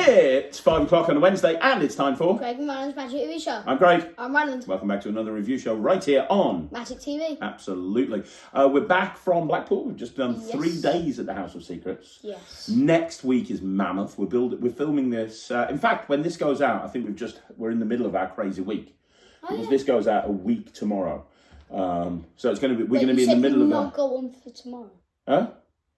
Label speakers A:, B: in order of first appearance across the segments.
A: It's 5 o'clock on a Wednesday, and it's time for
B: Craig and Ryland's Magic TV Show.
A: I'm Craig.
B: I'm Ryland.
A: Welcome back to another review show right here on
B: Magic TV.
A: Absolutely. We're back from Blackpool. We've just done 3 days at the House of Secrets.
B: Yes.
A: Next week is mammoth. We're filming this. In fact, when this goes out, I think we're in the middle of our crazy week because this goes out a week tomorrow. So it's going to be we're going to be in the middle of that.
B: Not got one for tomorrow.
A: Huh?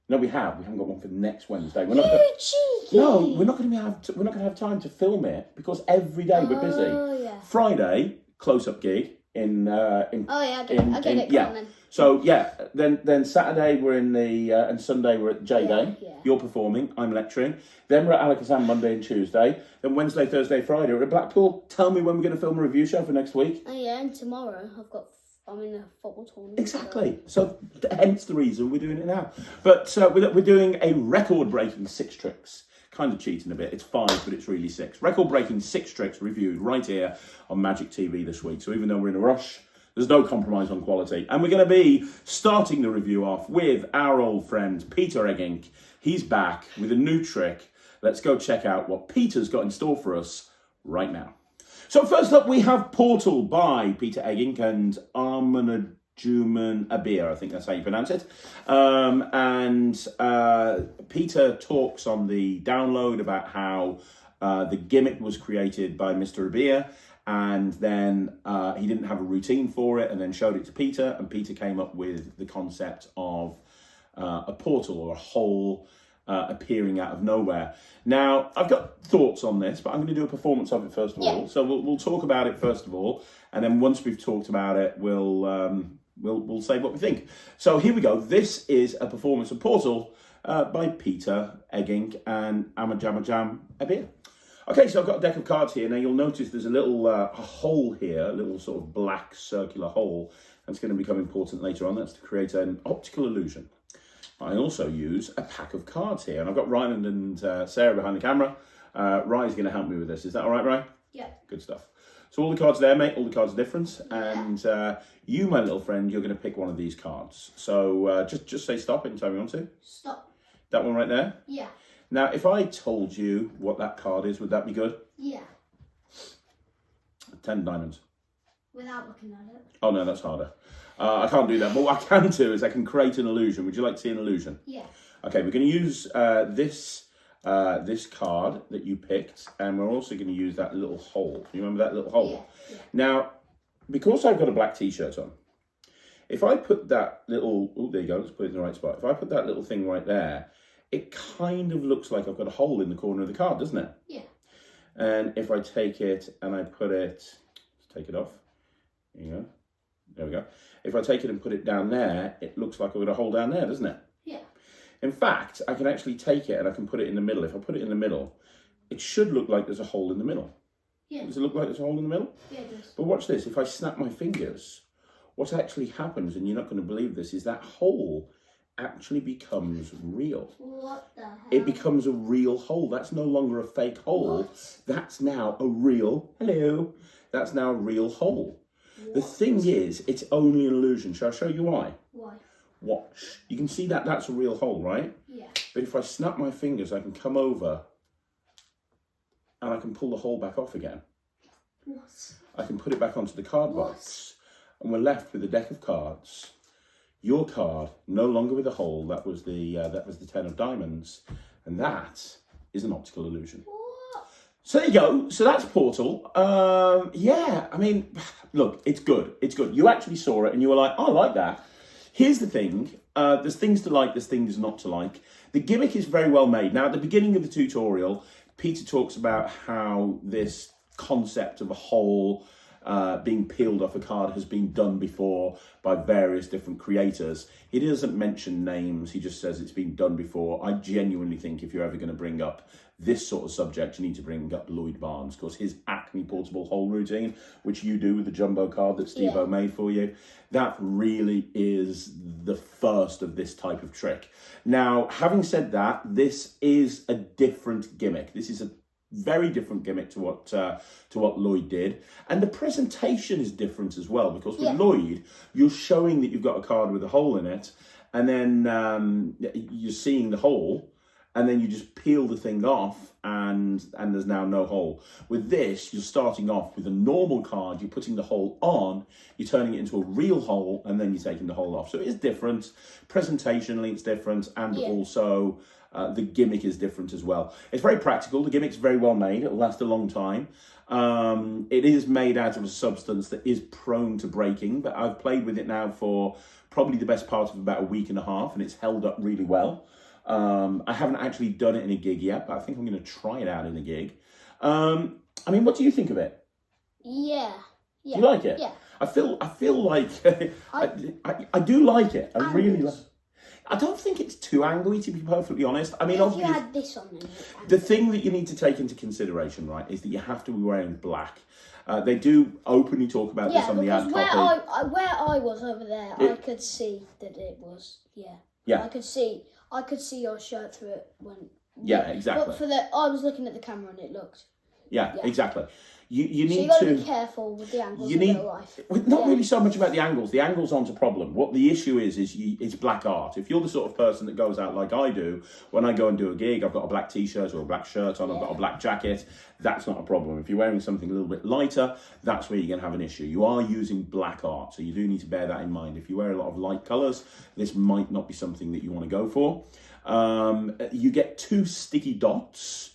A: No, we haven't got one for next Wednesday.
B: Cheeky.
A: No, we're not going to have time to film it because every day we're busy.
B: Oh yeah.
A: Friday, close-up gig in.
B: Oh yeah, I get it.
A: Yeah.
B: Then.
A: So yeah, then Saturday we're in the and Sunday we're at J Day.
B: Yeah.
A: You're performing, I'm lecturing. Then we're at Arkane Monday and Tuesday. Then Wednesday, Thursday, Friday we're at Blackpool. Tell me when we're going to film a review show for next week.
B: Oh yeah, and tomorrow I'm in a football tournament.
A: Exactly. So hence the reason we're doing it now. But we're doing a record-breaking 6 tricks. Kind of cheating a bit. It's 5, but it's really 6. Record-breaking 6 tricks reviewed right here on Magic TV this week. So even though we're in a rush, there's no compromise on quality. And we're going to be starting the review off with our old friend, Peter Eggink. He's back with a new trick. Let's go check out what Peter's got in store for us right now. So first up, we have Portal by Peter Eggink and Armanajuman Abir. I think that's how you pronounce it. Peter talks on the download about how the gimmick was created by Mr. Abir, and then he didn't have a routine for it, and then showed it to Peter, and Peter came up with the concept of a portal or a hole appearing out of nowhere. Now, I've got thoughts on this, but I'm going to do a performance of it first of all. So we'll talk about it first of all, and then once we've talked about it, we'll say what we think. So here we go. This is a performance of Portal by Peter Eggink and Armanajuman Abir. Okay, so I've got a deck of cards here. Now you'll notice there's a little a hole here, a little sort of black circular hole. That's going to become important later on. That's to create an optical illusion. I also use a pack of cards here, and I've got Ryland and Sarah behind the camera. Rye's going to help me with this. Is that all right, Rye?
B: Yeah.
A: Good stuff. So all the cards there, mate. All the cards are different, and you, my little friend, you're going to pick one of these cards. So just say stop anytime you want to.
B: Stop.
A: That one right there.
B: Yeah.
A: Now, if I told you what that card is, would that be good?
B: Yeah.
A: 10 diamonds.
B: Without looking at it.
A: Oh no, that's harder. I can't do that. But what I can do is I can create an illusion. Would you like to see an illusion?
B: Yeah.
A: Okay, we're going to use this card that you picked, and we're also going to use that little hole. You remember that little hole?
B: Yeah.
A: Now, because I've got a black t-shirt on, if I put that little... Oh, there you go. Let's put it in the right spot. If I put that little thing right there, it kind of looks like I've got a hole in the corner of the card, doesn't it?
B: Yeah.
A: And if I take it and I put it... Let's take it off. There you go. There we go. If I take it and put it down there, it looks like I've got a hole down there, doesn't it?
B: Yeah.
A: In fact, I can actually take it and I can put it in the middle. If I put it in the middle, it should look like there's a hole in the middle.
B: Yeah.
A: Does it look like there's a hole in the middle?
B: Yeah, it does.
A: But watch this. If I snap my fingers, what actually happens, and you're not going to believe this, is that hole actually becomes real.
B: What the hell?
A: It becomes a real hole. That's no longer a fake hole.
B: What?
A: That's now a real... Hello. That's now a real hole. The thing is, it's only an illusion. Shall I show you why?
B: Why?
A: Watch. You can see that that's a real hole, right?
B: Yeah.
A: But if I snap my fingers, I can come over and I can pull the hole back off again.
B: What?
A: I can put it back onto the card box. And we're left with a deck of cards. Your card, no longer with a hole. That was the 10 of diamonds. And that is an optical illusion.
B: What?
A: So there you go. So that's Portal. Yeah, I mean, look, it's good. It's good. You actually saw it and you were like, oh, I like that. Here's the thing. There's things to like, there's things not to like. The gimmick is very well made. Now, at the beginning of the tutorial, Peter talks about how this concept of a hole being peeled off a card has been done before by various different creators. He doesn't mention names. He just says it's been done before. I genuinely think if you're ever going to bring up this sort of subject, you need to bring up Lloyd Barnes, because his Acme portable hole routine, which you do with the jumbo card that Steve-O made for you, that really is the first of this type of trick. Now, having said that, this is a different gimmick. This is a very different gimmick to what Lloyd did, and the presentation is different as well, because with Lloyd, you're showing that you've got a card with a hole in it, and then you're seeing the hole. and then you just peel the thing off, and there's now no hole. With this, you're starting off with a normal card, you're putting the hole on, you're turning it into a real hole, and then you're taking the hole off. So it is different. Presentationally, it's different, and also the gimmick is different as well. It's very practical. The gimmick's very well made. It'll last a long time. It is made out of a substance that is prone to breaking, but I've played with it now for probably the best part of about a week and a half, and it's held up really well. I haven't actually done it in a gig yet, but I think I'm going to try it out in a gig. I mean, what do you think of it?
B: Yeah.
A: Do you like it?
B: Yeah.
A: I feel like I do like it. I really like. I don't think it's too angry, to be perfectly honest. I mean,
B: if
A: obviously,
B: you had this on, then
A: the thing that you need to take into consideration, right, is that you have to be wearing black. They do openly talk about this on the ad copy.
B: Where I was over there, I could see that it was,
A: Yeah.
B: I could see your shirt through it when.
A: Yeah, exactly.
B: But I was looking at the camera and it looked.
A: Yeah, exactly. You need
B: so you got to be careful with the angles in real life.
A: Not really so much about the angles. The angles aren't a problem. What the issue is it's black art. If you're the sort of person that goes out like I do, when I go and do a gig, I've got a black t-shirt or a black shirt on, I've got a black jacket, that's not a problem. If you're wearing something a little bit lighter, that's where you're going to have an issue. You are using black art, so you do need to bear that in mind. If you wear a lot of light colours, this might not be something that you want to go for. You get 2 sticky dots,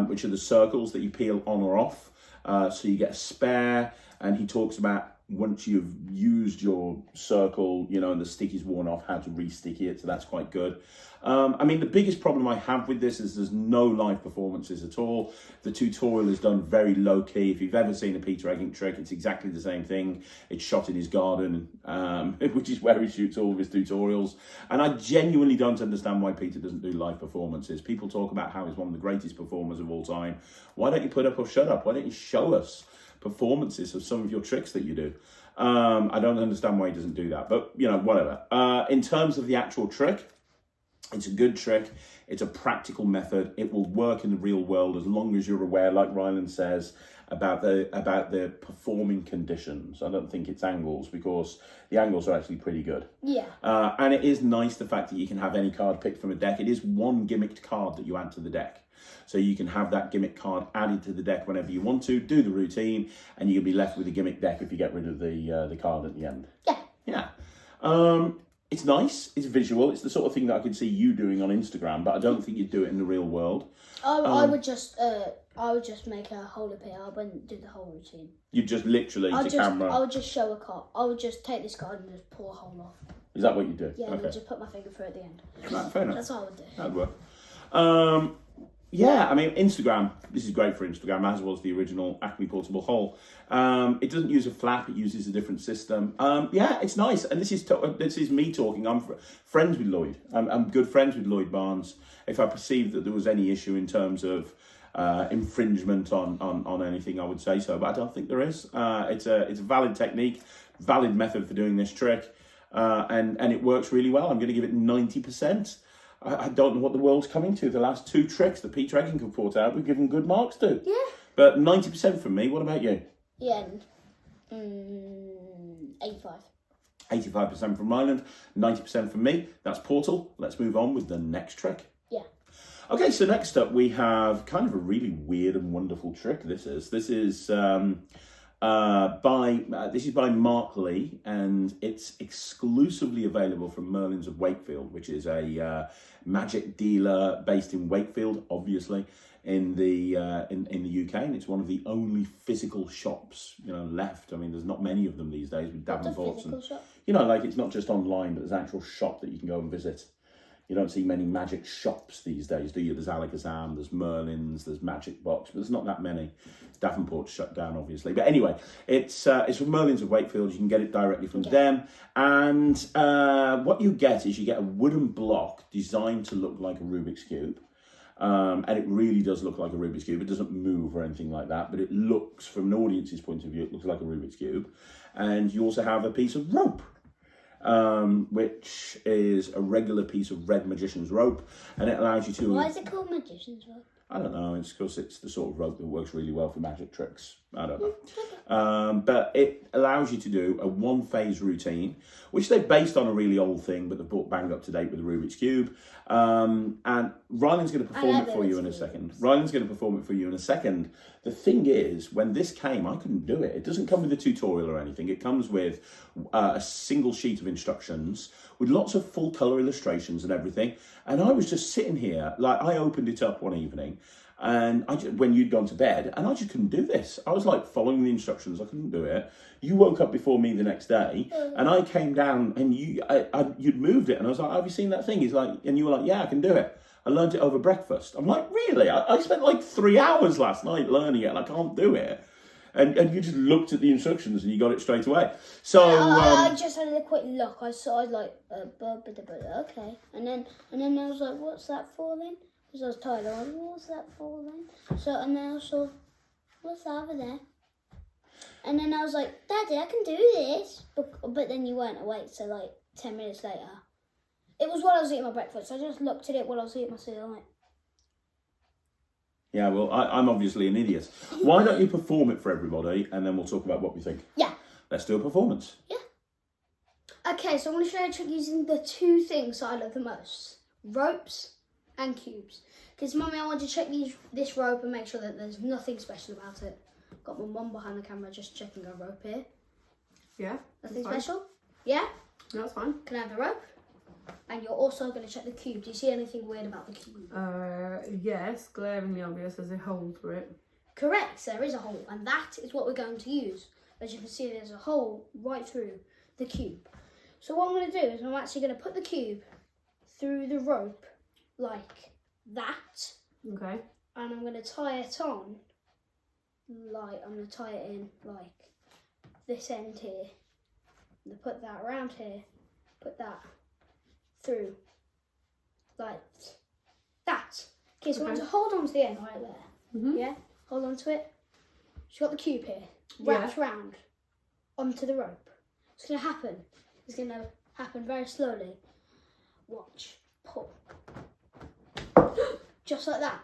A: which are the circles that you peel on or off. So you get a spare, and he talks about once you've used your circle, and the sticky's worn off, how to re-sticky it, so that's quite good. I mean, the biggest problem I have with this is there's no live performances at all. The tutorial is done very low-key. If you've ever seen a Peter Eggink trick, it's exactly the same thing. It's shot in his garden, which is where he shoots all of his tutorials. And I genuinely don't understand why Peter doesn't do live performances. People talk about how he's one of the greatest performers of all time. Why don't you put up or shut up? Why don't you show us performances of some of your tricks that you do? I don't understand why he doesn't do that, but, whatever. In terms of the actual trick, it's a good trick. It's a practical method. It will work in the real world as long as you're aware, like Ryland says, about the performing conditions. I don't think it's angles, because the angles are actually pretty good.
B: Yeah.
A: And it is nice the fact that you can have any card picked from a deck. It is one gimmicked card that you add to the deck. So you can have that gimmick card added to the deck whenever you want to, do the routine, and you can be left with a gimmick deck if you get rid of the card at the end.
B: Yeah.
A: Yeah. It's nice, it's visual, it's the sort of thing that I could see you doing on Instagram, but I don't think you'd do it in the real world.
B: I would just make a hole appear. I wouldn't do the whole routine.
A: You'd just literally camera.
B: I would just show a card. I would just take this card and just pull a hole off.
A: Is that what you do?
B: Yeah,
A: okay.
B: and then just put my finger through at the end.
A: Right, fair enough.
B: That's what I would do.
A: That'd work. Yeah, I mean, Instagram, this is great for Instagram, as was the original Acme portable hole. It doesn't use a flap, it uses a different system. Yeah, it's nice. And this is me talking. I'm friends with Lloyd. I'm good friends with Lloyd Barnes. If I perceived that there was any issue in terms of infringement on anything, I would say so. But I don't think there is. It's a valid technique, valid method for doing this trick. And it works really well. I'm going to give it 90%. I don't know what the world's coming to. The last 2 tricks that Peter Eggink have brought out, we've given good marks to.
B: Yeah.
A: But 90% from me. What about you?
B: Yeah. 85.
A: 85% from Ryland, 90% from me. That's Portal. Let's move on with the next trick.
B: Yeah.
A: Okay, so next up we have kind of a really weird and wonderful trick. This is by Mark Lee, and it's exclusively available from Merlin's of Wakefield, which is a magic dealer based in Wakefield, obviously in the UK, and it's one of the only physical shops left. I mean, there's not many of them these days with Davenports, and
B: shop?
A: like it's not just online, but there's an actual shop that you can go and visit. You don't see many magic shops these days, do you? There's Alakazam, there's Merlin's, there's Magic Box, but there's not that many. Davenport's shut down, obviously. But anyway, it's from Merlin's of Wakefield. You can get it directly from them. And what you get is you get a wooden block designed to look like a Rubik's Cube. And it really does look like a Rubik's Cube. It doesn't move or anything like that, but it looks, from an audience's point of view, it looks like a Rubik's Cube. And you also have a piece of rope, which is a regular piece of red magician's rope, and it allows you to...
B: Why is it called magician's rope?
A: I don't know, it's because it's the sort of rope that works really well for magic tricks. I don't know. But it allows you to do a one-phase routine, which they've based on a really old thing, but they've brought bang up to date with the Rubik's Cube. And Ryland's going to perform it for you in a second. Ryland's going to perform it for you in a second. The thing is, when this came, I couldn't do it. It doesn't come with a tutorial or anything. It comes with a single sheet of instructions with lots of full colour illustrations and everything. And I was just sitting here, like I opened it up one evening, and when you'd gone to bed, and I just couldn't do this. I was like following the instructions. I couldn't do it. You woke up before me the next day, and I came down, and you'd moved it, and I was like, "Have you seen that thing?" He's like, and you were like, "Yeah, I can do it. I learned it over breakfast." I'm like, "Really? I spent like 3 hours last night learning it, and I can't do it." And you just looked at the instructions and you got it straight away. So
B: I just had a quick look. I saw like okay, and then I was like, "What's that for then?" Because I was tired. I was like, "What's that for then?" So and then I saw, "What's that over there?" And then I was like, "Daddy, I can do this." But then you weren't awake. So like 10 minutes later, it was while I was eating my breakfast. I just looked at it while I was eating my cereal. Like,
A: yeah, well, I'm obviously an idiot. Why don't you perform it for everybody, and then we'll talk about what we think.
B: Yeah.
A: Let's do a performance.
B: Yeah. Okay, so I'm going to show you a trick using the two things that I love the most: ropes and cubes. Because, Mummy, I want to check this rope and make sure that there's nothing special about it. Got my mum behind the camera just checking a rope here.
C: Yeah.
B: Nothing special? Yeah?
C: No, that's fine.
B: Can I have the rope? And you're also going to check the cube. Do you see anything weird about the cube?
C: Yes, glaringly obvious. There's a hole through it.
B: Correct, there is a hole, and that is what we're going to use. As you can see, there's a hole right through the cube. So what I'm going to do is I'm actually going to put the cube through the rope like that.
C: Okay.
B: And I'm going to tie it on, like, I'm going to tie it in like this end here. I'm going to put that around here, put that through like that. Okay, so I'm going to hold on to the end right there.
C: Mm-hmm.
B: Yeah, hold on to it. She's got the cube here, wrapped round onto the rope. What's going to happen? It's going to happen very slowly. Watch, pull. Just like that.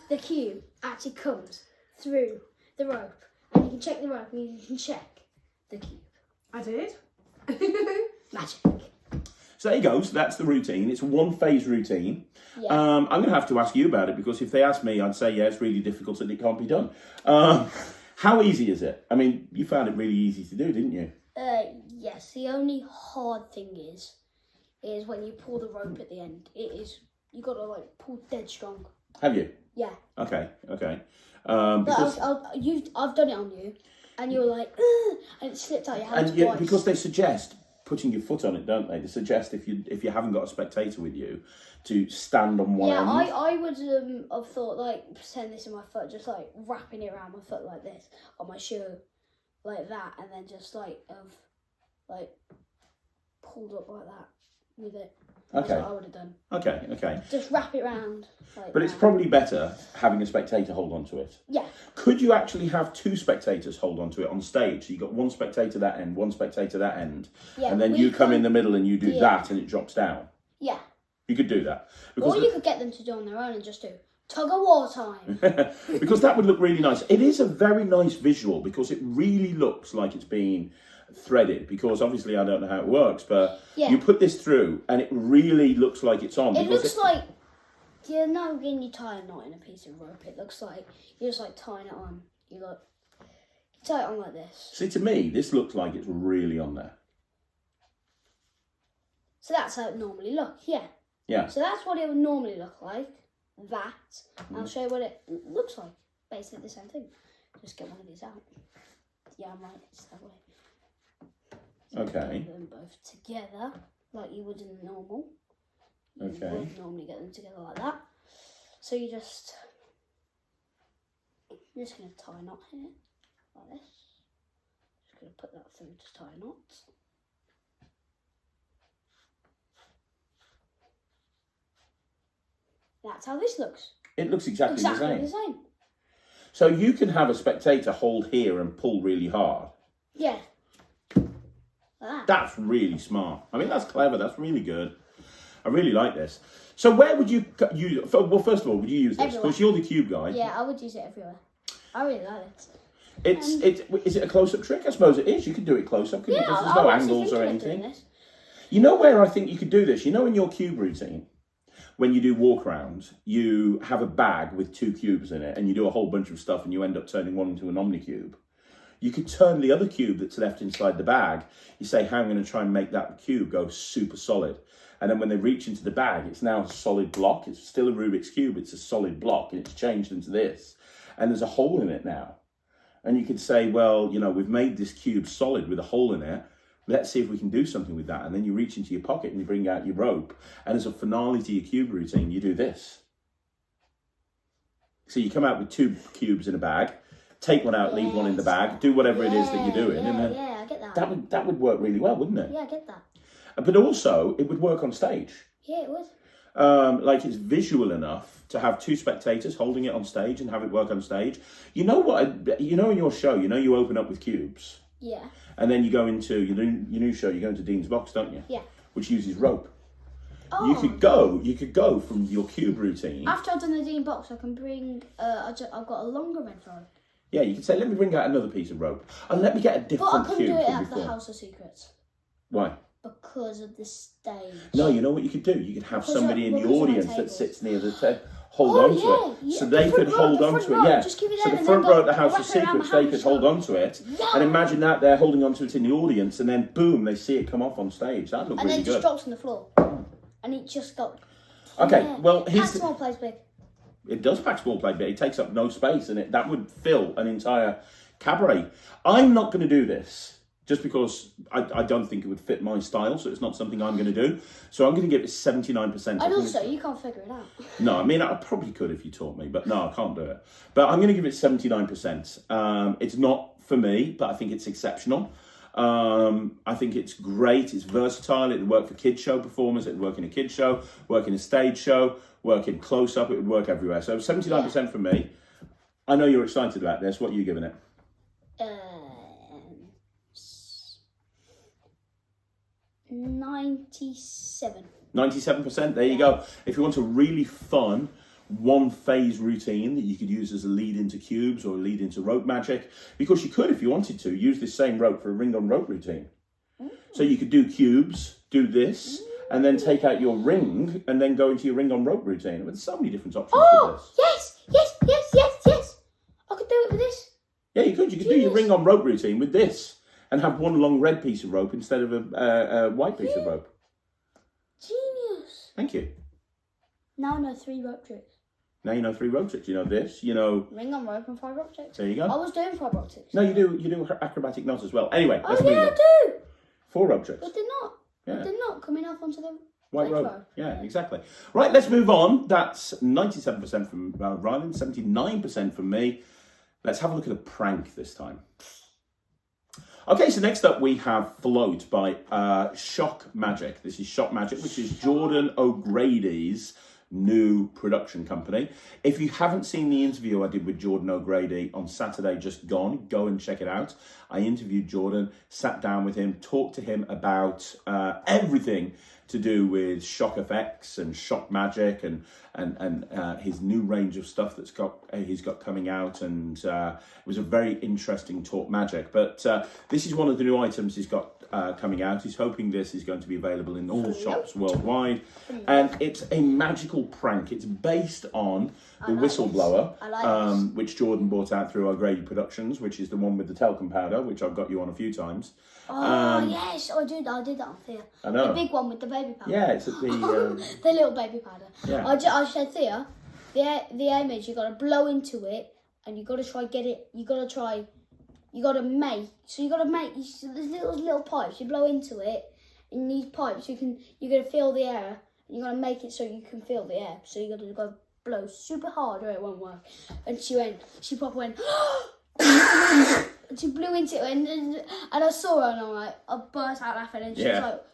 B: The cube actually comes through the rope, and you can check the rope and you can check the cube.
C: I did.
B: Magic.
A: So there you go. So that's the routine. It's a one-phase routine.
B: Yeah.
A: I'm going to have to ask you about it, because if they ask me, I'd say, yeah, it's really difficult and it can't be done. How easy is it? I mean, you found it really easy to do, didn't you?
B: Yes. The only hard thing is when you pull the rope at the end. You got to like pull dead strong.
A: Have you?
B: Yeah.
A: Okay.
B: But I've done it on you, and you were like, ugh, and it slipped out your hands twice.
A: Because they suggest putting your foot on it, don't they? They suggest if you haven't got a spectator with you, to stand on one end.
B: I would have thought, like, pretend this in my foot, just like wrapping it around my foot like this, on my shoe, like that, and then just like pulled up like that with it.
A: Okay.
B: That's what I would have done.
A: Okay.
B: Just wrap it round.
A: But it's probably better having a spectator hold on to it.
B: Yeah.
A: Could you actually have two spectators hold on to it on stage? So you got one spectator that end, one spectator that end, and then you come in the middle and you do that, and it drops down.
B: Yeah.
A: You could do that.
B: Or you could get them to do on their own and just do tug of war time.
A: Because that would look really nice. It is a very nice visual, because it really looks like it's been threaded, because obviously I don't know how it works, but you put this through and it really looks like it's on.
B: It looks like you're not when you tie a knot in a piece of rope. It looks like you're just like tying it on. You tie it on like this.
A: See, to me, this looks like it's really on there.
B: So that's how it normally looks.
A: Yeah.
B: So that's what it would normally look like. That. I'll show you what it looks like. Basically the same thing. Just get one of these out. Yeah, I'm right. It's that way.
A: Okay.
B: Put them both together like you would in the normal.
A: Okay.
B: You would normally get them together like that. So you're just going to tie a knot here, like this. Just going to put that through to tie a knot. That's how this looks.
A: It looks exactly the
B: the
A: same.
B: same.
A: So you can have a spectator hold here and pull really hard.
B: Yeah. Like that.
A: That's really smart. I mean, that's clever. That's really good. I really like this. So where would you use? Well, first of all, would you use this?
B: Everywhere.
A: Because you're the cube guy.
B: Yeah, I would use it everywhere. I really like it.
A: Is it a close-up trick? I suppose it is. You could do it close-up because
B: Yeah,
A: there's
B: I
A: no
B: was actually
A: angles or
B: thinking of doing
A: anything.
B: this.
A: You know where I think you could do this? You know in your cube routine, when you do walk around, you have a bag with 2 cubes in it and you do a whole bunch of stuff and you end up turning one into an omnicube. You could turn the other cube that's left inside the bag. You say, hey, I'm going to try and make that cube go super solid. And then when they reach into the bag, it's now a solid block. It's still a Rubik's Cube. It's a solid block and it's changed into this. And there's a hole in it now. And you could say, well, you know, we've made this cube solid with a hole in it. Let's see if we can do something with that. And then you reach into your pocket and you bring out your rope. And as a finale to your cube routine, you do this. So you come out with 2 cubes in a bag, take one out, leave one in the bag, do whatever it is that you're doing.
B: Yeah,
A: and then
B: yeah, I get that.
A: that would work really well, wouldn't it?
B: Yeah, I get that.
A: But also, it would work on stage.
B: Yeah, it would.
A: Like it's visual enough to have 2 spectators holding it on stage and have it work on stage. You know what? You know in your show, you know you open up with cubes.
B: Yeah.
A: And then you go into your new show. You go into Dean's Box, don't you?
B: Yeah.
A: Which uses rope.
B: Oh.
A: You could go from your cube routine.
B: After I've done the Dean box, I can bring. I've got a longer red rope.
A: Yeah, you could say, let me bring out another piece of rope, and let me get a different
B: But I couldn't
A: cube
B: do it
A: from
B: at the
A: before.
B: House of Secrets
A: Why?
B: because of the stage.
A: No, you know what you could do? You could have
B: Because
A: somebody in the
B: because of my
A: audience that
B: tables.
A: sits near the table. Hold
B: Oh,
A: on to it,
B: yeah,
A: so
B: the
A: they
B: front
A: could
B: row,
A: hold
B: the
A: on
B: front
A: to it.
B: row,
A: Yeah,
B: just keep it
A: so
B: there
A: the
B: and
A: front
B: then
A: row at the
B: go
A: House of
B: wrap it around
A: Secrets,
B: my
A: they
B: house
A: could
B: shop.
A: hold on to it,
B: Yeah.
A: and imagine that they're holding on to it in the audience, and then boom, they see it come off on stage. That looked
B: And
A: really
B: then it just
A: good.
B: drops on the floor, and it just got.
A: Okay,
B: Yeah.
A: well,
B: Pack small plays big.
A: it does pack small play, but it takes up no space, and that would fill an entire cabaret. I'm not going to do this just because I don't think it would fit my style, so it's not something I'm going to do. So I'm going to give it 79%.
B: And also, you can't figure it out.
A: No, I mean, I probably could if you taught me, but no, I can't do it. But I'm going to give it 79%. It's not for me, but I think it's exceptional. I think it's great. It's versatile. It would work for kids show performers. It would work in a kids show, work in a stage show, work in close-up. It would work everywhere. So 79% from me. I know you're excited about this. What are you giving it?
B: 97.
A: 97%. There you go. If you want a really fun one-phase routine that you could use as a lead into cubes or a lead into rope magic, because you could, if you wanted to, use this same rope for a ring-on-rope routine. So you could do cubes, do this, and then take out your ring and then go into your ring-on-rope routine. There's so many different options for this.
B: Yes. I could do it with this.
A: Yeah, you could. You could do your ring-on-rope routine with this and have one long red piece of rope instead of a white piece of rope.
B: Genius.
A: Thank you.
B: Now I know 3 rope tricks.
A: Now you know 3 rope tricks. You know this, you know...
B: Ring on rope and 5 rope tricks.
A: There you go.
B: I was doing 5 rope tricks.
A: No, you do acrobatic knots as well. Anyway, let's
B: Oh
A: move
B: yeah,
A: on.
B: I do.
A: 4 rope tricks.
B: But they're not.
A: Yeah.
B: They're not coming off onto the
A: White
B: red
A: rope. Yeah, exactly. Right, let's move on. That's 97% from Ryland, 79% from me. Let's have a look at a prank this time. Okay, so next up we have Float by Shock Magic. This is Shock Magic, which is Jordan O'Grady's new production company. If you haven't seen the interview I did with Jordan O'Grady on Saturday just gone, go and check it out. I interviewed Jordan, sat down with him, talked to him about everything to do with shock effects and shock magic and his new range of stuff he's got coming out, and it was a very interesting talk magic. But this is one of the new items he's got coming out. He's hoping this is going to be available in all shops worldwide, and it's a magical prank. It's based on the Whistleblower, which Jordan bought out through O'Grady Productions, which is the one with the talcum powder, which I've got you on a few times.
B: Yes, I did that on Thea.
A: I know.
B: The big one with the baby powder.
A: Yeah, it's at the...
B: the little baby powder.
A: Yeah.
B: I said, Thea, the aim is you got to blow into it, and you got to try get it. You got to make. So you got to make so there's little pipes. You blow into it. In these pipes, you're gonna feel the air. And you got to make it so you can feel the air. So you got to go blow super hard, or it won't work. And she probably went. And she blew into it, and I saw her, and I burst out laughing, and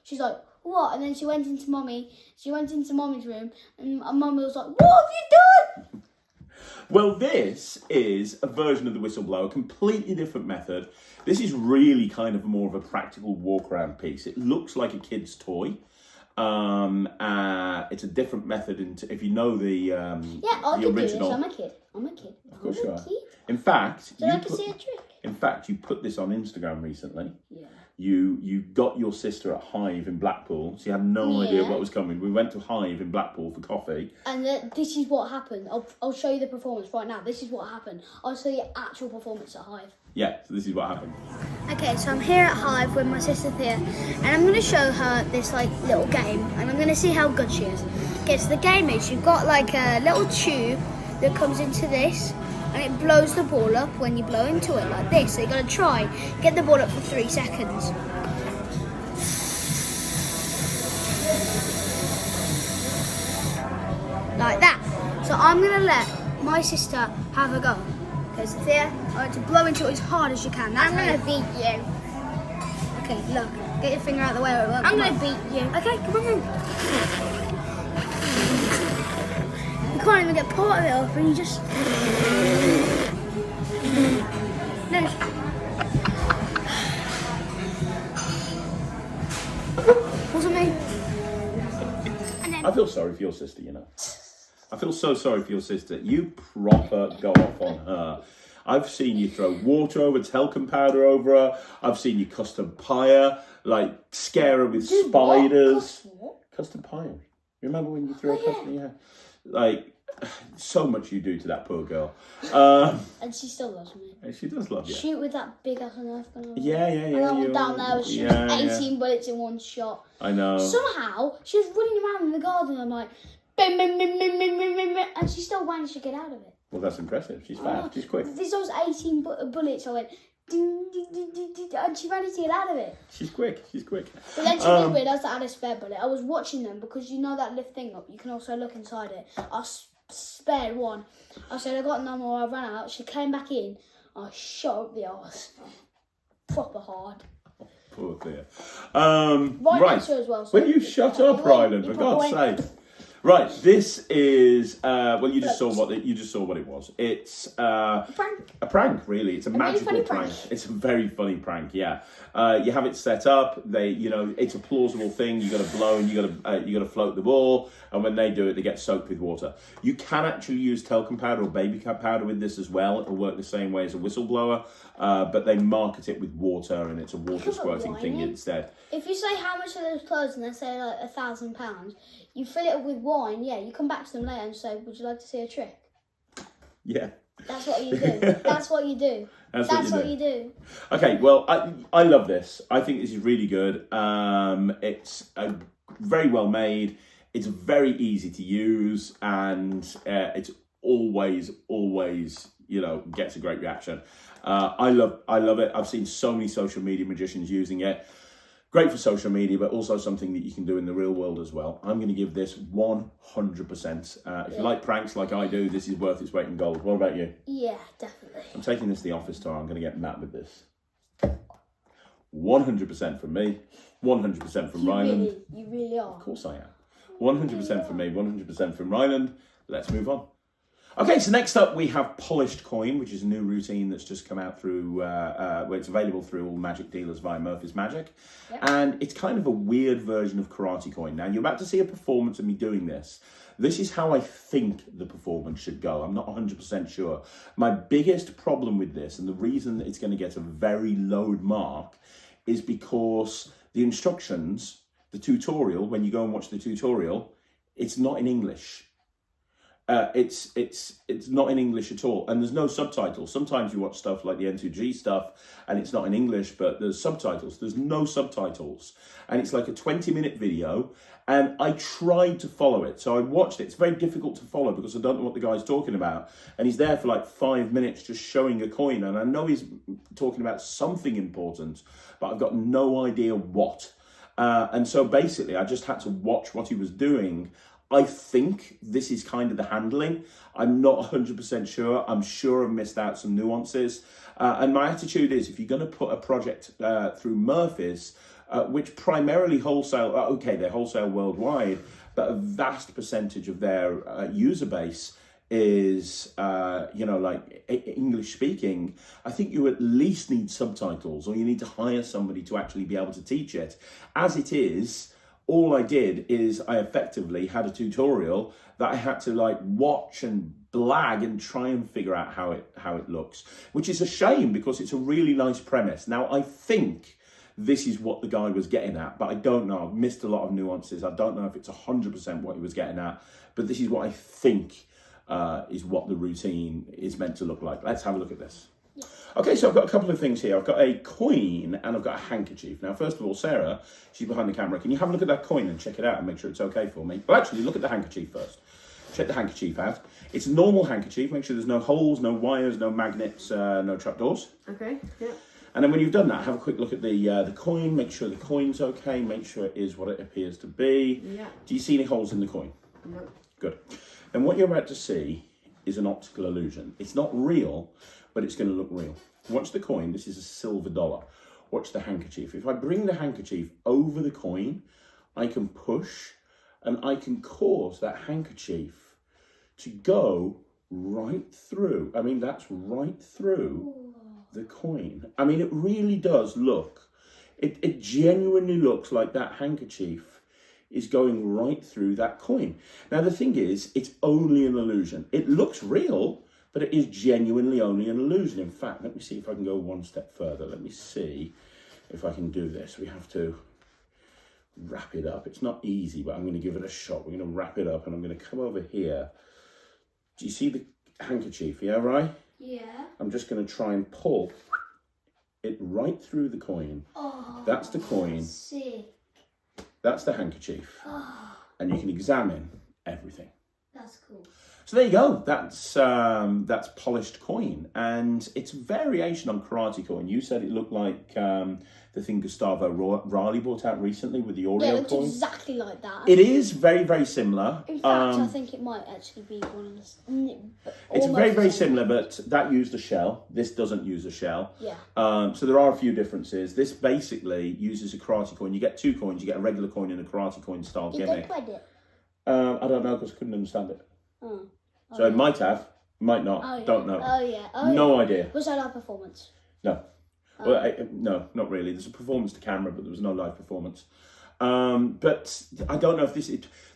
B: she's like, what? And then she went into mommy's room, and mummy was like, what have you done?
A: Well, this is a version of the Whistleblower, completely different method. This is really kind of more of a practical walk-around piece. It looks like a kid's toy. It's a different method. If you know the
B: I could
A: original.
B: do this. I'm a kid.
A: Of course you are.
B: Kid.
A: In fact,
B: So I can see a trick.
A: In fact, you put this on Instagram recently.
B: Yeah.
A: You got your sister at Hive in Blackpool. So you had no idea what was coming. We went to Hive in Blackpool for coffee.
B: And this is what happened. I'll show you the performance right now. This is what happened. I'll show you actual performance at Hive.
A: Yeah, so this is what happened.
B: Okay, so I'm here at Hive with my sister Thea, and I'm going to show her this like little game, and I'm going to see how good she is. Okay, so the game is you've got like a little tube that comes into this, and it blows the ball up when you blow into it like this. So you've got to try get the ball up for 3 seconds. Like that. So I'm going to let my sister have a go. Okay, so Thea, I want to blow into it as hard as you can. I'm going to beat you. Okay, look. Get your finger out of the way. I'm going to beat you. Okay, come on. You can't even get part of it off and you just... No. Wasn't me. And then...
A: I feel sorry for your sister, you know. I feel so sorry for your sister. You proper go off on her. I've seen you throw water over, talcum powder over her. I've seen you custard pie her, like scare her with spiders. Custard pie her. You remember when you threw a custard? Yeah. Like, so much you do to that poor girl.
B: And she still loves me.
A: And she does love you.
B: Shoot with that big ass Nerf gun.
A: Yeah.
B: And that one down there was shooting 18 bullets in one shot.
A: I know.
B: Somehow, she was running around in the garden and I'm like, bim, bim, bim, bim, bim, bim, bim, bim, and she still managed to get out of it.
A: Well, that's impressive. She's fast. She's quick.
B: There's those 18 bullets. I went, ding, ding, ding, ding, ding, and she managed to get out of it.
A: She's quick. She's quick.
B: But then she did realise that I had a spare bullet. I was watching them because you know that lift thing up. You can also look inside it. I spared one. I said I got no more. I ran out. She came back in. I shot up the arse. Proper hard.
A: Poor Thea.
B: Right next to her as well. So
A: Will you shut up, Ryland? For God's sake. Right, this is well. You just saw what it was. It's
B: a
A: prank, really. It's a magical prank. It's a very funny prank. Yeah, you have it set up. It's a plausible thing. You got to blow and you got to float the ball. And when they do it, they get soaked with water. You can actually use talcum powder or baby cat powder with this as well. It'll work the same way as a whistleblower, but they market it with water, and it's a water squirting thing instead.
B: If you say how much are those clothes and they say like £1,000, you fill it up with wine. Yeah, you come back to them later and say, "Would you like to see a trick?"
A: Yeah.
B: That's what you do. That's what you do. That's what you do.
A: Okay, well, I love this. I think this is really good. It's very well made. It's very easy to use, and it's always gets a great reaction. I love it. I've seen so many social media magicians using it. Great for social media, but also something that you can do in the real world as well. I'm going to give this 100%. If you like pranks like I do, this is worth its weight in gold. What about you?
B: Yeah, definitely.
A: I'm taking this to the office tomorrow. I'm going to get Matt with this. 100% from me. 100% from Ryland.
B: You really are.
A: Of course I am. 100% from me. 100% from Ryland. Let's move on. Okay, so next up we have Polished Coin, which is a new routine that's just come out through, where it's available through all magic dealers via Murphy's Magic. Yep. And it's kind of a weird version of Karate Coin. Now, you're about to see a performance of me doing this. This is how I think the performance should go. I'm not 100% sure. My biggest problem with this, and the reason that it's going to get a very low mark, is because the instructions, the tutorial, when you go and watch the tutorial, it's not in English. It's not in English at all, and there's no subtitles. Sometimes you watch stuff like the N2G stuff and it's not in English, but there's subtitles. There's no subtitles, and it's like a 20-minute video, and I tried to follow it. So I watched it. It's very difficult to follow because I don't know what the guy's talking about, and he's there for like 5 minutes just showing a coin, and I know he's talking about something important, but I've got no idea what. And so basically I just had to watch what he was doing. I think this is kind of the handling. I'm not 100% sure. I'm sure I've missed out some nuances. And my attitude is, if you're going to put a project through Murphy's, which primarily wholesale, they wholesale worldwide, but a vast percentage of their user base is, like English speaking, I think you at least need subtitles, or you need to hire somebody to actually be able to teach it. As it is, all I did is I effectively had a tutorial that I had to like watch and blag and try and figure out how it looks, which is a shame because it's a really nice premise. Now, I think this is what the guy was getting at, but I don't know. I've missed a lot of nuances. I don't know if it's 100% what he was getting at, but this is what I think is what the routine is meant to look like. Let's have a look at this. Yeah. Okay, so I've got a couple of things here. I've got a coin and I've got a handkerchief. Now, first of all, Sarah, she's behind the camera. Can you have a look at that coin and check it out and make sure it's okay for me? Well, actually, look at the handkerchief first. Check the handkerchief out. It's a normal handkerchief. Make sure there's no holes, no wires, no magnets, no trapdoors.
C: Okay, yeah.
A: And then when you've done that, have a quick look at the coin. Make sure the coin's okay. Make sure it is what it appears to be.
C: Yeah.
A: Do you see any holes in the coin?
C: No.
A: Good. And what you're about to see is an optical illusion. It's not real, but it's going to look real. Watch the coin. This is a silver dollar. Watch the handkerchief. If I bring the handkerchief over the coin, I can push and I can cause that handkerchief to go right through. I mean, that's right through the coin. I mean, it really does look, it genuinely looks like that handkerchief is going right through that coin. Now, the thing is, it's only an illusion. It looks real, but it is genuinely only an illusion. In fact, let me see if I can go one step further. Let me see if I can do this. We have to wrap it up. It's not easy, but I'm going to give it a shot. We're going to wrap it up, and I'm going to come over here. Do you see the handkerchief? Yeah, right?
B: Yeah.
A: I'm just going to try and pull it right through the coin.
B: Oh,
A: that's the coin.
B: Sick.
A: That's the handkerchief.
B: Oh,
A: And you can examine everything.
B: that's cool.
A: So there you go. That's polished coin, and it's a variation on karate coin. You said it looked like the thing Gustavo Riley brought out recently with the Oreo
B: Yeah, it looks
A: coin.
B: exactly like that.
A: It is very, very similar.
B: In fact, I think it might actually be one of the...
A: It's very, very similar, but that used a shell. This doesn't use a shell.
B: Yeah.
A: So there are a few differences. This basically uses a karate coin. You get two coins. You get a regular coin and a karate coin style
B: Did
A: gimmick.
B: they credit?
A: I don't know because I couldn't understand it.
B: Oh.
A: So it might have, might not.
B: Oh, yeah.
A: Don't know.
B: Oh, yeah.
A: No idea.
B: Was that our performance?
A: No. Well, no, not really. There's a performance to camera, but there was no live performance. But I don't know if this...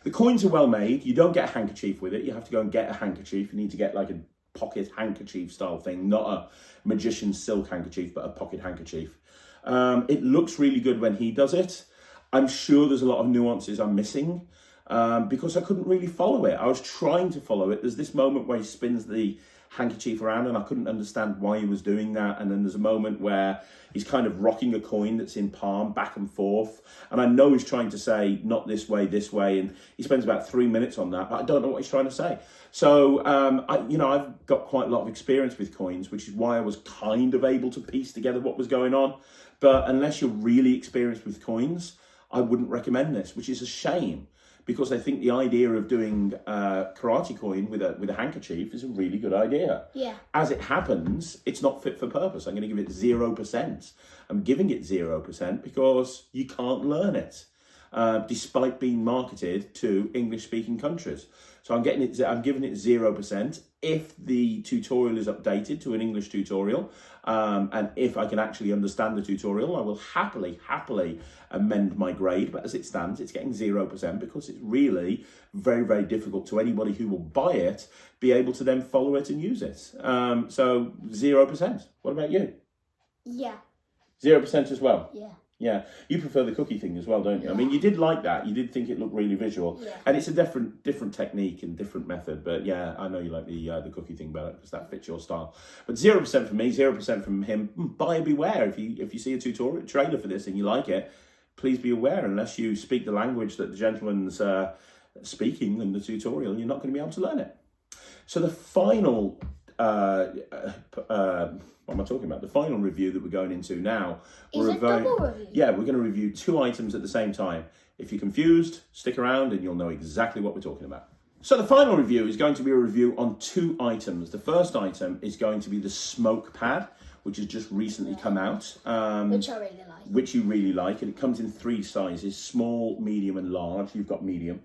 A: the coins are well made. You don't get a handkerchief with it. You have to go and get a handkerchief. You need to get like a pocket handkerchief style thing, not a magician's silk handkerchief, but a pocket handkerchief. It looks really good when he does it. I'm sure there's a lot of nuances I'm missing because I couldn't really follow it. I was trying to follow it. There's this moment where he spins the handkerchief around and I couldn't understand why he was doing that. And then there's a moment where he's kind of rocking a coin that's in palm back and forth. And I know he's trying to say, not this way, this way. And he spends about 3 minutes on that, but I don't know what he's trying to say. So, I've got quite a lot of experience with coins, which is why I was kind of able to piece together what was going on. But unless you're really experienced with coins, I wouldn't recommend this, which is a shame. Because I think the idea of doing karate coin with a handkerchief is a really good idea.
B: Yeah.
A: As it happens, it's not fit for purpose. I'm going to give it 0%. I'm giving it 0% because you can't learn it, despite being marketed to English-speaking countries. So I'm giving it 0%. If the tutorial is updated to an English tutorial, and if I can actually understand the tutorial, I will happily amend my grade. But as it stands, it's getting 0% because it's really very, very difficult to anybody who will buy it be able to then follow it and use it. So 0%. What about you?
B: Yeah.
A: 0% as well?
B: Yeah.
A: Yeah, you prefer the cookie thing as well, don't you?
B: Yeah.
A: I mean, you did like that. You did think it looked really visual.
B: Yeah.
A: And it's a different technique and different method. But yeah, I know you like the cookie thing better because that fits your style. But 0% from me, 0% from him. Buyer beware. If you see a tutorial trailer for this and you like it, please be aware. Unless you speak the language that the gentleman's speaking in the tutorial, you're not going to be able to learn it. So the final... what am I talking about? The final review that we're going into now.
B: Is it double review?
A: Yeah, we're going to review 2 items at the same time. If you're confused, stick around and you'll know exactly what we're talking about. So the final review is going to be a review on 2 items. The first item is going to be the smoke pad, which has just recently come out.
B: Which I really like.
A: Which you really like. And it comes in 3 sizes, small, medium and large. You've got medium.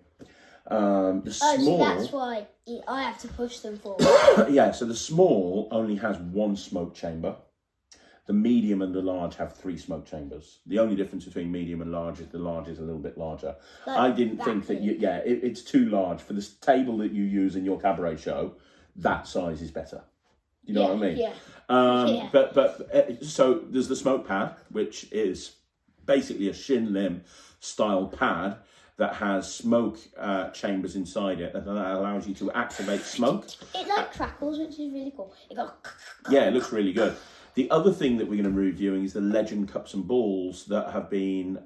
A: The small,
B: so that's why I have to push them forward.
A: yeah, so the small only has 1 smoke chamber. The medium and the large have 3 smoke chambers. The only difference between medium and large is the large is a little bit larger.
B: Like
A: I didn't think that,
B: big.
A: it's too large. For the table that you use in your cabaret show, that size is better. You know what I mean?
B: Yeah.
A: So there's the smoke pad, which is basically a shin limb style pad that has smoke chambers inside it, and that allows you to activate smoke.
B: It like crackles, which is really cool. It goes.
A: Yeah, it looks really good. The other thing that we're going to be reviewing is the Legend cups and balls that have been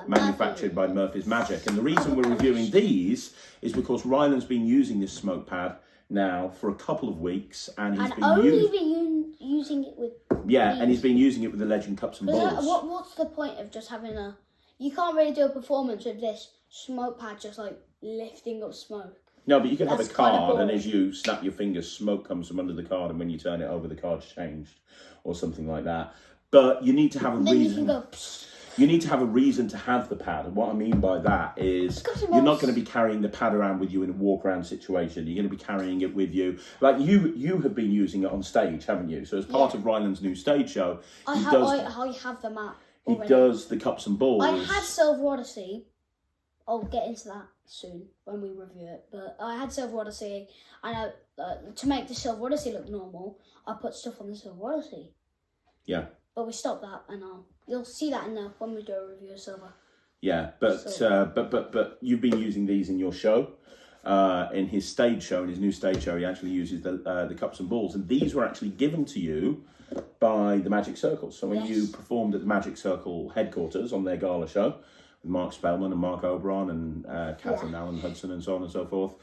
A: manufactured by Murphy's Magic. And the reason we're reviewing these is because Ryland's been using this smoke pad now for a couple of weeks, and he's been
B: using it with.
A: Yeah, and he's been using it with the Legend cups and balls.
B: What's the point of just having a? You can't really do a performance with this smoke pad just like lifting up smoke.
A: No, but you can have a
B: That's kind of
A: card, and
B: boring.
A: as you snap your fingers, smoke comes from under the card, and when you turn it over, the card's changed, or something like that. But you need to have a
B: Then
A: reason.
B: you can go. Psst.
A: You need to have a reason to have the pad, and what I mean by that is you're not going to be carrying the pad around with you in a walk-around situation. You're going to be carrying it with you, like you have been using it on stage, haven't you? So as part of Ryland's new stage show,
B: I have them out.
A: He does the cups and balls.
B: I had Silver Odyssey. I'll get into that soon when we review it. But I had Silver Odyssey, and to make the Silver Odyssey look normal, I put stuff on the Silver Odyssey.
A: Yeah.
B: But we stopped that, and you'll see that when we do a review of Silver.
A: Yeah, but you've been using these in your show. In his stage show, in his new stage show, he actually uses the cups and balls, and these were actually given to you by the Magic Circle. So when you performed at the Magic Circle headquarters on their gala show with Mark Spellman and Mark Oberon and Kath and Alan Hudson and so on and so forth,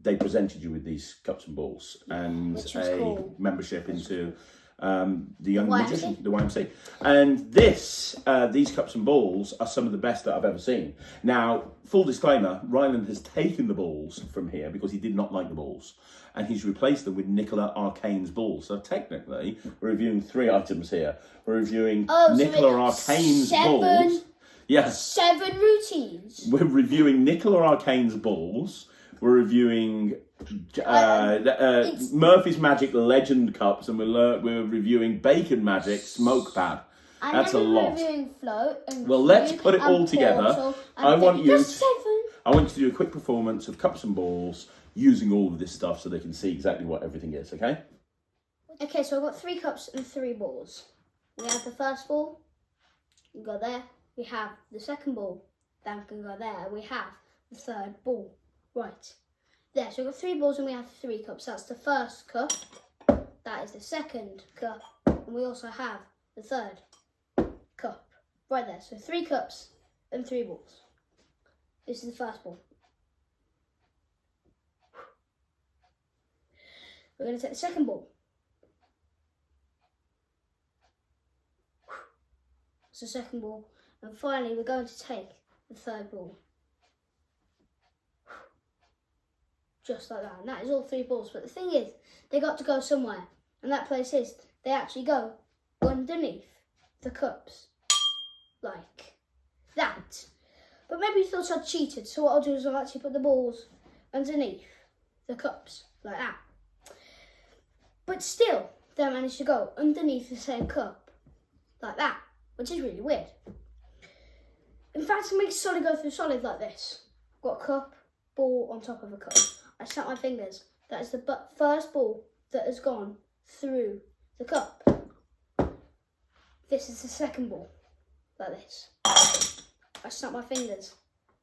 A: they presented you with these cups and balls and
B: cool.
A: membership into the Young Magician, the YMC. And these cups and balls are some of the best that I've ever seen. Now, full disclaimer, Ryland has taken the balls from here because he did not like the balls, and he's replaced them with Nikola Arkane's balls. So technically, we're reviewing 3 items here. We're reviewing Nikola Arkane's balls. Yes.
B: 7 routines.
A: We're reviewing Nikola Arkane's balls. We're reviewing Murphy's Magic Legend cups, and we're reviewing Bacon Magic Smoke Pad.
B: And
A: that's a lot.
B: Reviewing float. And
A: well, let's put it all together. I want you to do a quick performance of cups and balls using all of this stuff so they can see exactly what everything is. Okay.
B: Okay, so I've got 3 cups and 3 balls. We have the first ball. We go there. We have the second ball. That can go there. We have the third ball. Right. There, so we've got 3 balls and we have 3 cups. That's the first cup. That is the second cup. And we also have the third cup. Right there. So 3 cups and 3 balls. This is the first ball. We're going to take the second ball. It's the second ball. And finally, we're going to take the third ball. Just like that. And that is all 3 balls. But the thing is, they got to go somewhere. And that place is, they actually go underneath the cups. Like that. But maybe you thought I'd cheated. So what I'll do is I'll actually put the balls underneath the cups. Like that. But still, they managed to go underneath the same cup. Like that. Which is really weird. In fact, it makes solid go through solid like this. Got a cup, ball on top of a cup. I snap my fingers. That is the first ball that has gone through the cup. This is the second ball. Like this. I snap my fingers.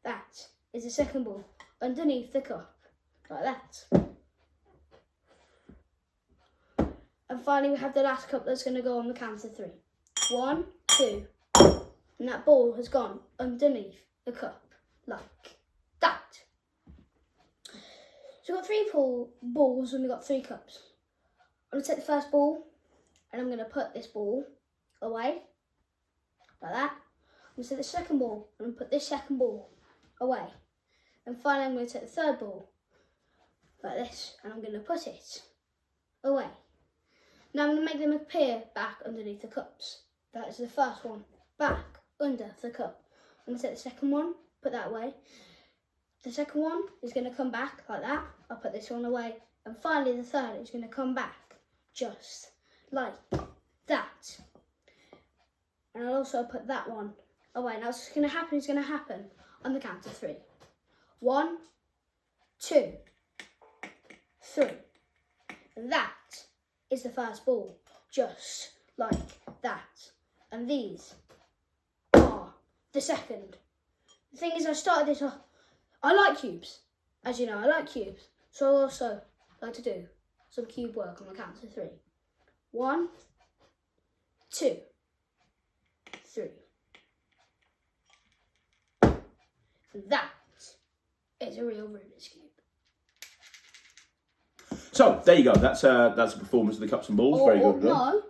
B: That is the second ball underneath the cup. Like that. And finally we have the last cup that's going to go on the count of 3. 1, 2. And that ball has gone underneath the cup. Like that. So we've got 3 balls and we've got 3 cups. I'm going to take the first ball and I'm going to put this ball away. Like that. I'm going to take the second ball and put this second ball away. And finally I'm going to take the third ball. Like this. And I'm going to put it away. Now I'm going to make them appear back underneath the cups. That is the first one. Back under the cup. I'm going to take the second one. Put that away. The second one is going to come back like that. I'll put this one away. And finally the third is going to come back just like that. And I'll also put that one away. Now what's going to happen is going to happen on the count of 3. 1, 2, 3. That is the first ball, just like that. And these are the second. The thing is, I started this off. I like cubes. As you know, I like cubes. So I also like to do some cube work on the count of 3. 1, 2, 3. That is a real Rubik's Cube.
A: So there you go. That's a performance of the cups and balls. Very good.
B: No,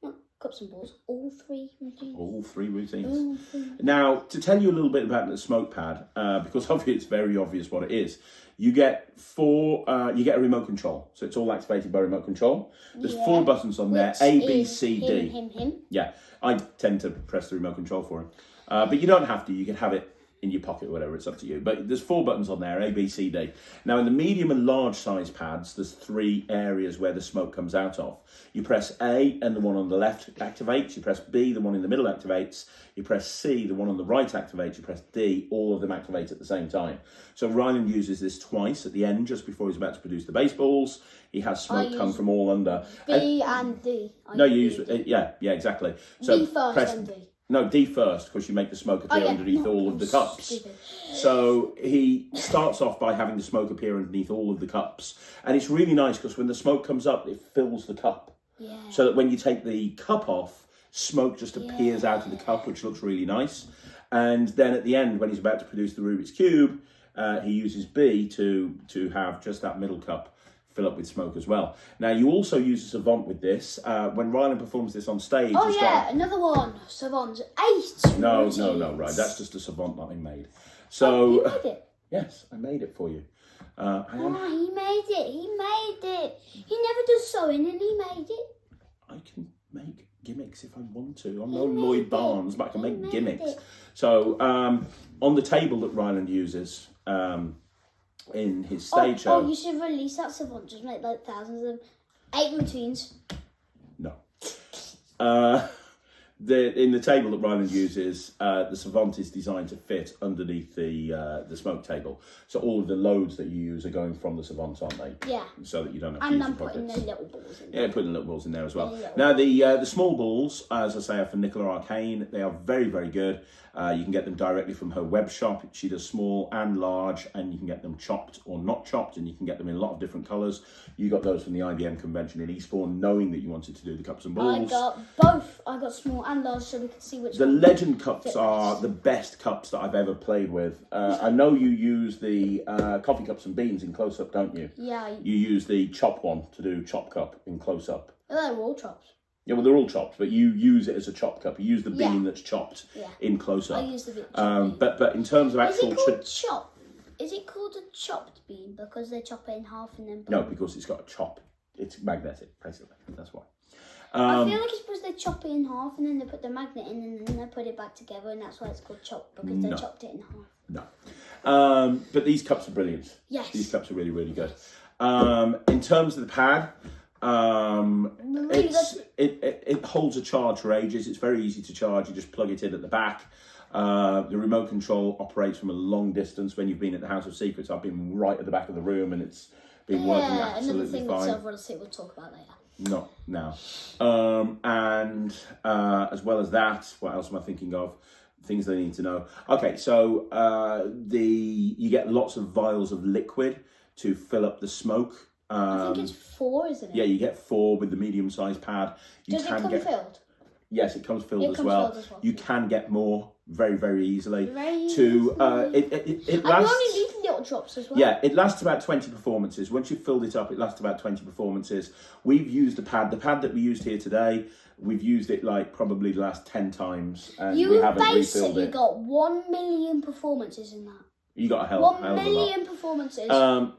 B: not cups and balls. All 3 routines.
A: All 3 routines.
B: All 3.
A: Now, to tell you a little bit about the smoke pad, because obviously it's very obvious what it is. You get 4. You get a remote control, so it's all activated by remote control. There's 4 buttons on there: A, B, C, D.
B: Him.
A: Yeah, I tend to press the remote control for him, but you don't have to. You can have it in your pocket or whatever, it's up to you. But there's 4 buttons on there, A, B, C, D. Now in the medium and large size pads, there's 3 areas where the smoke comes out of. You press A and the one on the left activates, you press B, the one in the middle activates, you press C, the one on the right activates, you press D, all of them activate at the same time. So Ryland uses this twice at the end, just before he's about to produce the baseballs. He has smoke come from all under.
B: B and D.
A: No, you use, yeah, exactly. So
B: B first
A: press,
B: and D.
A: No, D first, because you make the smoke appear underneath all of the cups.
B: Stupid.
A: So he starts off by having the smoke appear underneath all of the cups. And it's really nice because when the smoke comes up, it fills the cup.
B: Yeah.
A: So that when you take the cup off, smoke just appears out of the cup, which looks really nice. And then at the end, when he's about to produce the Rubik's Cube, he uses B to have just that middle cup fill up with smoke as well. Now, you also use a savant with this. When Ryland performs this on stage...
B: Oh, yeah, another one. Savant. 8.
A: No,
B: routines.
A: right. That's just a savant that I made. So,
B: you made it?
A: Yes, I made it for you.
B: He made it. He made it. He never does sewing and he made it.
A: I can make gimmicks if I want to. I'm no Lloyd Barnes, but I can make gimmicks.
B: It.
A: So, on the table that Ryland uses... in his stage show.
B: Oh, you should release that savant. Just make like thousands of 8 routines.
A: No. In the table that Ryland uses, the savant is designed to fit underneath the smoke table. So all of the loads that you use are going from the savant, aren't they?
B: Yeah.
A: So that you don't have to
B: And
A: use
B: I'm
A: the
B: putting
A: pockets.
B: the little balls in there.
A: Yeah, putting little balls in there as well.
B: Yeah,
A: Now, the small balls, as I say, are for Nikola Arkane. They are very, very good. You can get them directly from her web shop. She does small and large, and you can get them chopped or not chopped, and you can get them in a lot of different colours. You got those from the IBM convention in Eastbourne, knowing that you wanted to do the cups and balls.
B: I got both. I got small and large, so we can see which
A: The
B: one.
A: Legend cups are the best cups that I've ever played with. I know you use the coffee cups and beans in close-up, don't you?
B: Yeah.
A: You use the chop one to do chop cup in close-up.
B: They're all chops.
A: Yeah, well, they're all chopped, but you use it as a chop cup. You use the bean that's chopped in close-up.
B: I use the bit
A: but in terms of actual...
B: Is it called chop? Is it called a chopped bean because they chop it in half and then...
A: No, because it's got a chop. It's magnetic, basically. That's why.
B: I feel like it's because they chop it in half and then they put the magnet in and then they put it back together and that's why it's called chop, because they chopped it in half.
A: No. But these cups are brilliant.
B: Yes.
A: These cups are really, really good. In terms of the pad... it holds a charge for ages. It's very easy to charge. You just plug it in at the back. The remote control operates from a long distance. When you've been at the House of Secrets, I've been right at the back of the room and it's been working absolutely
B: another thing
A: fine.
B: with Silver Receipt we'll talk about later.
A: Not now. And as well as that, what else am I thinking of? Things they need to know. Okay, so you get lots of vials of liquid to fill up the smoke.
B: I think it's 4, isn't it?
A: Yeah, you get 4 with the medium-sized pad.
B: Does it come filled?
A: Yes, it comes filled as well. You can get more very, very easily.
B: It
A: lasts.
B: only need little drops as well.
A: Yeah, it lasts about 20 performances. Once you've filled it up, it lasts about 20 performances. We've used the pad that we used here today. We've used it like probably the last 10 times, and we haven't refilled it.
B: You got 1 million performances in that.
A: You got a hell of a lot.
B: 1 million performances.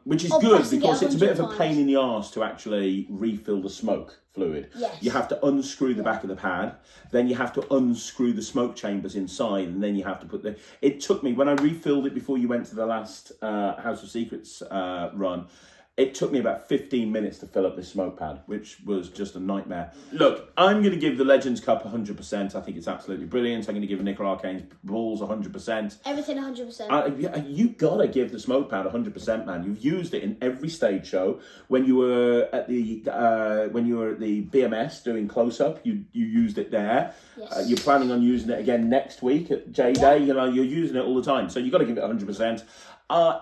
A: Which is good because it's a bit of a pain in the arse to actually refill the smoke fluid.
B: Yes.
A: You have to unscrew the back of the pad, then you have to unscrew the smoke chambers inside, and then you have to put the... It took me, when I refilled it before you went to the last House of Secrets run, It took me about 15 minutes to fill up this smoke pad, which was just a nightmare. Look, I'm going to give the Legends Cup 100%. I think it's absolutely brilliant. I'm going to give Nikola Arkane's balls 100%.
B: Everything 100%.
A: You got to give the smoke pad 100%, man. You've used it in every stage show. When you were at the BMS doing close-up, you used it there.
B: Yes.
A: You're planning on using it again next week at J-Day. You know, you're using it all the time. So you've got to give it 100%.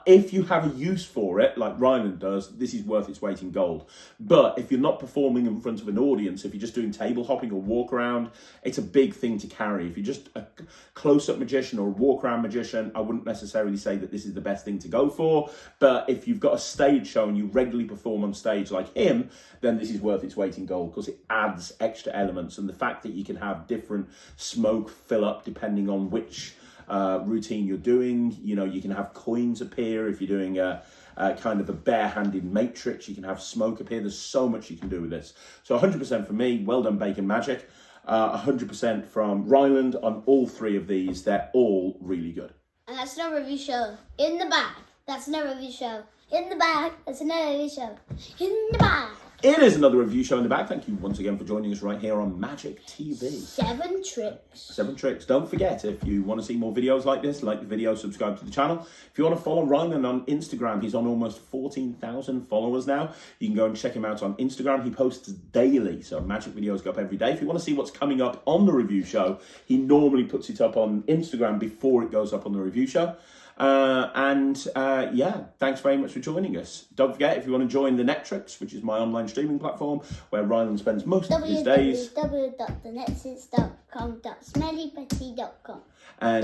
A: If you have a use for it, like Ryland does, this is worth its weight in gold. But if you're not performing in front of an audience, if you're just doing table hopping or walk around, it's a big thing to carry. If you're just a close-up magician or a walk-around magician, I wouldn't necessarily say that this is the best thing to go for. But if you've got a stage show and you regularly perform on stage like him, then this is worth its weight in gold because it adds extra elements. And the fact that you can have different smoke fill up depending on which routine you're doing. You know, you can have coins appear if you're doing a kind of a bare-handed matrix. You can have smoke appear. There's so much you can do with this. So 100% from me. Well done, Bacon Magic. 100% from Ryland on all three of these. They're all really good.
B: And that's no review show. In the bag. That's no review show. In the bag. That's no review show. In the bag.
A: It is another review show in the bag. Thank you once again for joining us right here on Magic TV.
B: 7 tricks.
A: 7 tricks. Don't forget, if you want to see more videos like this, like the video, subscribe to the channel. If you want to follow Ryland on Instagram, he's on almost 14,000 followers now. You can go and check him out on Instagram. He posts daily, so magic videos go up every day. If you want to see what's coming up on the review show, he normally puts it up on Instagram before it goes up on the review show. Yeah, thanks very much for joining us. Don't forget, if you want to join the Netrix, which is my online streaming platform where Ryland spends most of his days.
B: www.thenetrix.com.smellypetty.com.
A: And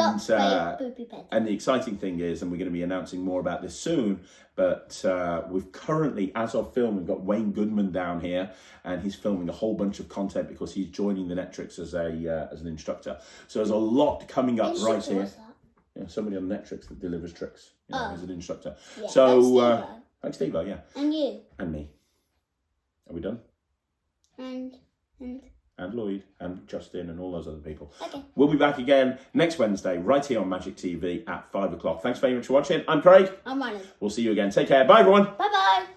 A: the exciting thing is, and we're going to be announcing more about this soon, but we've currently, as of filming, got Wayne Goodman down here, and he's filming a whole bunch of content because he's joining the Netrix as an instructor. So there's a lot coming up right here. Yeah, somebody on Netrix that delivers tricks. You know, as an instructor.
B: Yeah,
A: so, thanks, Steve-O, yeah.
B: And you.
A: And me. Are we done?
B: And
A: Lloyd, and Justin, and all those other people.
B: Okay.
A: We'll be back again next Wednesday, right here on Magic TV at 5 o'clock. Thanks very much for watching. I'm Craig.
B: I'm Ryland.
A: We'll see you again. Take care. Bye, everyone.
B: Bye-bye.